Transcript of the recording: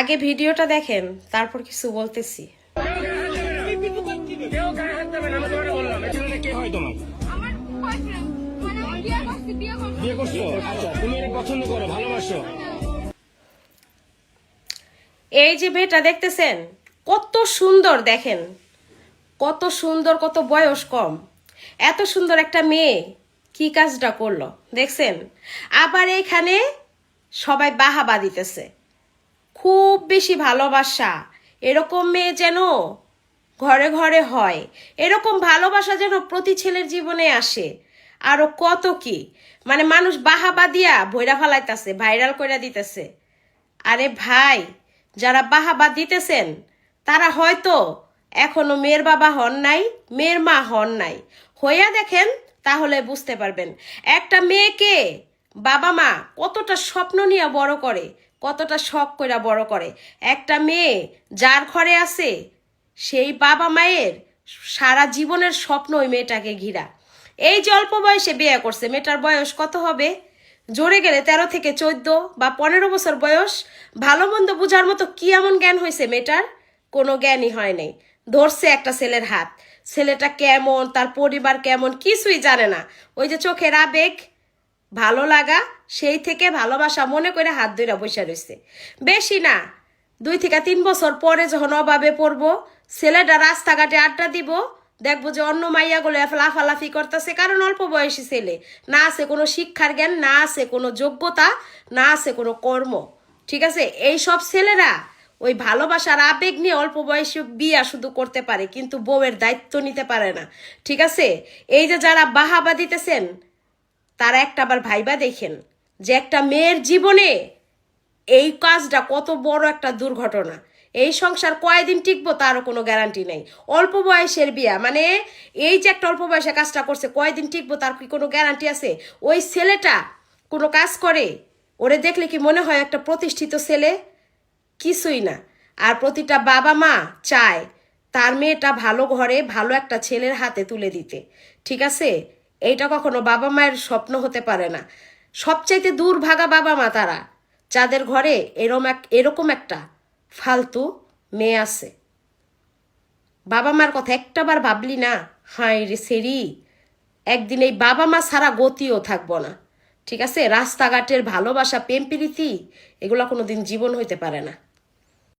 আগে ভিডিওটা দেখেন, তারপর কিছু বলতেছি। এই যে মেয়েটা দেখতেছেন কত সুন্দর, দেখেন কত সুন্দর, কত বয়স কম, এত সুন্দর একটা মেয়ে কি কাজটা করলো দেখছেন। আবার এখানে সবাই বাহাবা দিতেছে, খুব বেশি ভালোবাসা। এরকম মেয়ে যেন ঘরে ঘরে হয়, এরকম ভালোবাসা যেন প্রতি ছেলের জীবনে আসে। আরো কত কি, মানে মানুষ বাহাবা দিয়া ভৈরা ফালাইতেছে, ভাইরাল কইরা দিতেছে। আরে ভাই, যারা বাহাবা দিতেছেন তারা হয়তো এখনো মেয়ের বাবা হন নাই, মেয়ের মা হন নাই। হইয়া দেখেন, তাহলে বুঝতে পারবেন একটা মেয়েকে বাবা মা কতটা স্বপ্ন নিয়ে বড় করে, কতটা শখ কইরা বড় করে। একটা মেয়ে যার ঘরে আছে, সেই বাবা মায়ের সারা জীবনের স্বপ্ন ওই মেয়েটাকে ঘিরা। এই যে অল্প বয়সে বিয়ে করছে, মেয়েটার বয়স কত হবে? জোরে গেলে 13 থেকে 14 বা 15 বছর বয়স। ভালো মন্দ বুঝার মতো কি এমন জ্ঞান হয়েছে মেয়েটার? কোনো জ্ঞানই হয় নাই। ধরছে একটা ছেলের হাত, ছেলেটা কেমন, তার পরিবার কেমন, কিছুই জানে না। ওই যে চোখের আবেগ, ভালো লাগা, সেই থেকে ভালোবাসা মনে করে হাত ধরে বসে রয়েছে। বেশি না, 2 থেকে 3 বছর পরে যখন অভাবে পড়বো, ছেলেটা রাস্তাঘাটে আড্ডা দিব, দেখবো যে অন্য মাইয়াগুলো লাফালাফি করতেছে, কারণ অল্প বয়সী ছেলে, না আছে কোনো শিক্ষার জ্ঞান, না আছে কোনো যোগ্যতা, না আছে কোনো কর্ম। ঠিক আছে, এই সব ছেলেরা ওই ভালোবাসার আবেগ নিয়ে অল্প বয়সী বিয়া শুধু করতে পারে, কিন্তু বউয়ের দায়িত্ব নিতে পারে না। ঠিক আছে, এই যে যারা বাহাবা দিতেছেন, তারা একটা আবার ভাইবা দেখেন যে একটা মেয়ের জীবনে এই কাজটা কত বড় একটা দুর্ঘটনা। এই সংসার কয়দিন টিকবো তারও কোনো গ্যারান্টি নেই। অল্প বয়সের বিয়া, মানে এই যে একটা অল্প বয়সে কাজটা করছে, কয়দিন টিকবো তার কি কোনো গ্যারান্টি আছে? ওই ছেলেটা কোনো কাজ করে, ওরে দেখলে কি মনে হয় একটা প্রতিষ্ঠিত ছেলে? কিছুই না। আর প্রতিটা বাবা মা চায় তার মেয়েটা ভালো ঘরে ভালো একটা ছেলের হাতে তুলে দিতে। ঠিক আছে, এইটা কখনো বাবা মায়ের স্বপ্ন হতে পারে না। সবচাইতে দুর্ভাগা বাবা মা তারা, যাদের ঘরে এরকম একটা ফালতু মেয়ে আছে। বাবা মার কথা একটাবার ভাবলি না, হায় রে সেরি, একদিন এই বাবা মা ছাড়া গতিও থাকবো না। ঠিক আছে, রাস্তাঘাটের ভালোবাসা, প্রেম প্রীতি, এগুলো কোনোদিন জীবন হইতে পারে না।